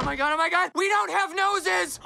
my god, oh my god! We don't have noses!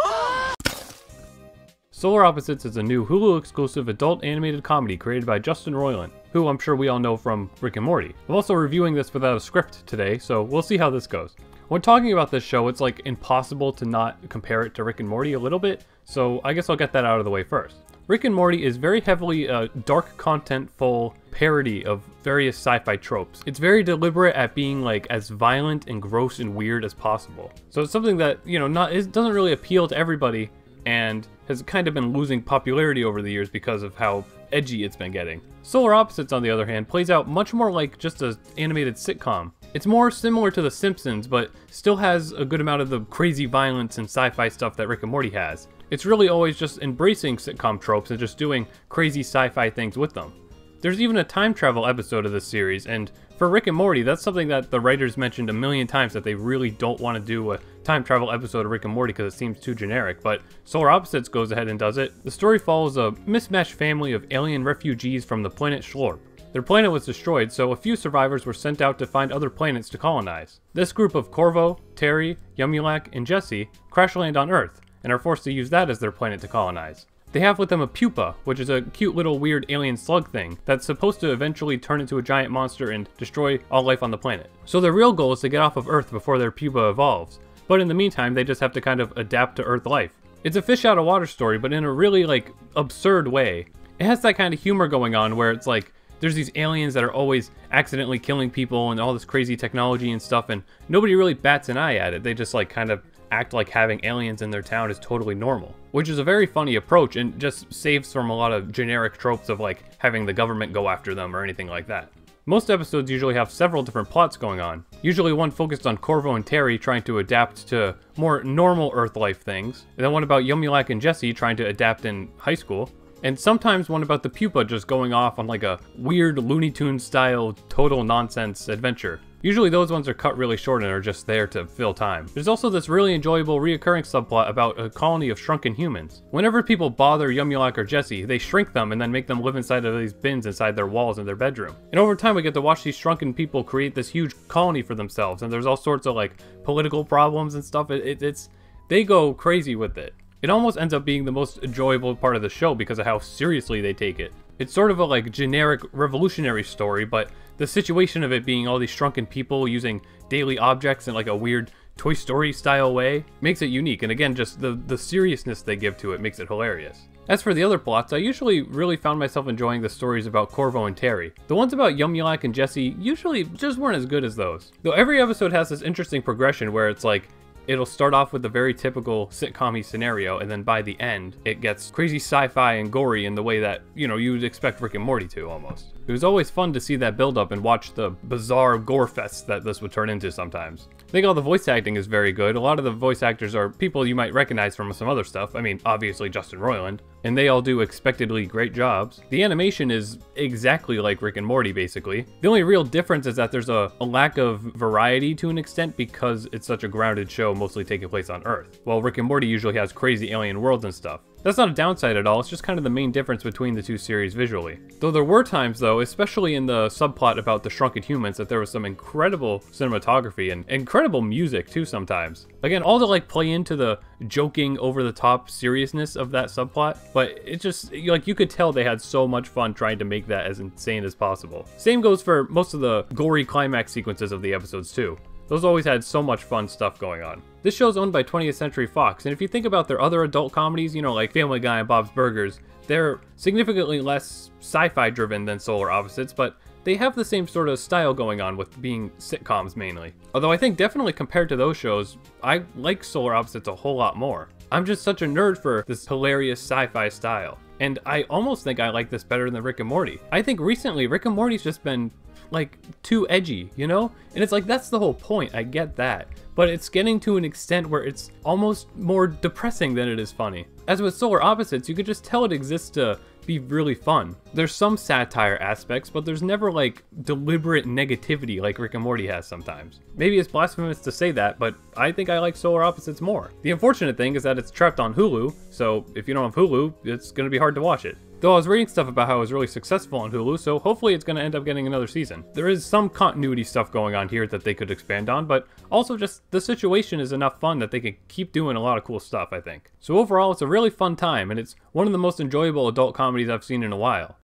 Solar Opposites is a new Hulu exclusive adult animated comedy created by Justin Roiland, who I'm sure we all know from Rick and Morty. I'm also reviewing this without a script today, so we'll see how this goes. When talking about this show, it's like impossible to not compare it to Rick and Morty a little bit, so I guess I'll get that out of the way first. Rick and Morty is very heavily a dark content-full parody of various sci-fi tropes. It's very deliberate at being like as violent and gross and weird as possible. So it's something that, you know, doesn't really appeal to everybody and has kind of been losing popularity over the years because of how edgy it's been getting. Solar Opposites, on the other hand, plays out much more like just an animated sitcom. It's more similar to The Simpsons, but still has a good amount of the crazy violence and sci-fi stuff that Rick and Morty has. It's really always just embracing sitcom tropes and just doing crazy sci-fi things with them. There's even a time travel episode of this series, and for Rick and Morty, that's something that the writers mentioned a million times, that they really don't want to do a time travel episode of Rick and Morty because it seems too generic, but Solar Opposites goes ahead and does it. The story follows a mismatched family of alien refugees from the planet Schlorp. Their planet was destroyed, so a few survivors were sent out to find other planets to colonize. This group of Corvo, Terry, Yumulak, and Jesse crash land on Earth, and are forced to use that as their planet to colonize. They have with them a pupa, which is a cute little weird alien slug thing that's supposed to eventually turn into a giant monster and destroy all life on the planet. So their real goal is to get off of Earth before their pupa evolves, but in the meantime they just have to kind of adapt to Earth life. It's a fish out of water story, but in a really like absurd way. It has that kind of humor going on where it's like there's these aliens that are always accidentally killing people and all this crazy technology and stuff, and nobody really bats an eye at it. They just like kind of act like having aliens in their town is totally normal, which is a very funny approach and just saves from a lot of generic tropes of like having the government go after them or anything like that. Most episodes usually have several different plots going on, usually one focused on Corvo and Terry trying to adapt to more normal Earth life things, and then one about Yumulak and Jesse trying to adapt in high school, and sometimes one about the pupa just going off on like a weird Looney Tunes style total nonsense adventure. Usually those ones are cut really short and are just there to fill time. There's also this really enjoyable reoccurring subplot about a colony of shrunken humans. Whenever people bother Yumulak or Jesse, they shrink them and then make them live inside of these bins inside their walls in their bedroom. And over time we get to watch these shrunken people create this huge colony for themselves, and there's all sorts of like political problems and stuff. They go crazy with it. It almost ends up being the most enjoyable part of the show because of how seriously they take it. It's sort of a like generic revolutionary story, but the situation of it being all these shrunken people using daily objects in like a weird Toy Story style way makes it unique, and again just the seriousness they give to it makes it hilarious. As for the other plots, I usually really found myself enjoying the stories about Corvo and Terry. The ones about Yumulak and Jesse usually just weren't as good as those. Though every episode has this interesting progression where it's like it'll start off with a very typical sitcom-y scenario, and then by the end, it gets crazy sci-fi and gory in the way that, you know, you would expect Rick and Morty to, almost. It was always fun to see that build-up and watch the bizarre gore fest that this would turn into sometimes. I think all the voice acting is very good. A lot of the voice actors are people you might recognize from some other stuff. I mean, obviously Justin Roiland. And they all do expectedly great jobs. The animation is exactly like Rick and Morty, basically. The only real difference is that there's a lack of variety to an extent because it's such a grounded show mostly taking place on Earth, while Rick and Morty usually has crazy alien worlds and stuff. That's not a downside at all, it's just kind of the main difference between the two series visually. Though there were times though, especially in the subplot about the shrunken humans, that there was some incredible cinematography and incredible music too sometimes. Again, all to like play into the joking over the top seriousness of that subplot, but it just, like, you could tell they had so much fun trying to make that as insane as possible. Same goes for most of the gory climax sequences of the episodes too. Those always had so much fun stuff going on. This show's owned by 20th Century Fox, and if you think about their other adult comedies, you know, like Family Guy and Bob's Burgers, they're significantly less sci-fi driven than Solar Opposites, but they have the same sort of style going on with being sitcoms mainly. Although I think definitely compared to those shows, I like Solar Opposites a whole lot more. I'm just such a nerd for this hilarious sci-fi style. And I almost think I like this better than Rick and Morty. I think recently Rick and Morty's just been like too edgy, you know? And it's like, that's the whole point, I get that. But it's getting to an extent where it's almost more depressing than it is funny. As with Solar Opposites, you could just tell it exists to be really fun. There's some satire aspects, but there's never like deliberate negativity like Rick and Morty has sometimes. Maybe it's blasphemous to say that, but I think I like Solar Opposites more. The unfortunate thing is that it's trapped on Hulu, so if you don't have Hulu, it's gonna be hard to watch it. Though I was reading stuff about how it was really successful on Hulu, so hopefully it's going to end up getting another season. There is some continuity stuff going on here that they could expand on, but also just the situation is enough fun that they could keep doing a lot of cool stuff, I think. So overall, it's a really fun time, and it's one of the most enjoyable adult comedies I've seen in a while.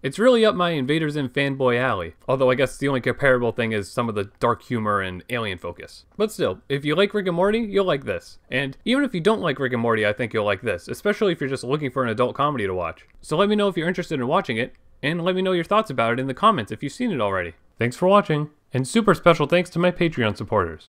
It's really up my Invaders Zim fanboy alley, although I guess the only comparable thing is some of the dark humor and alien focus. But still, if you like Rick and Morty, you'll like this. And even if you don't like Rick and Morty, I think you'll like this, especially if you're just looking for an adult comedy to watch. So let me know if you're interested in watching it, and let me know your thoughts about it in the comments if you've seen it already. Thanks for watching, and super special thanks to my Patreon supporters.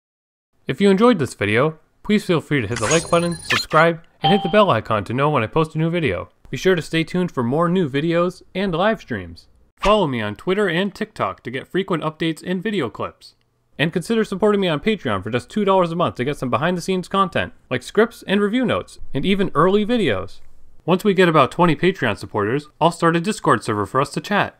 If you enjoyed this video, please feel free to hit the like button, subscribe, and hit the bell icon to know when I post a new video. Be sure to stay tuned for more new videos and live streams. Follow me on Twitter and TikTok to get frequent updates and video clips. And consider supporting me on Patreon for just $2 a month to get some behind the scenes content, like scripts and review notes, and even early videos. Once we get about 20 Patreon supporters, I'll start a Discord server for us to chat.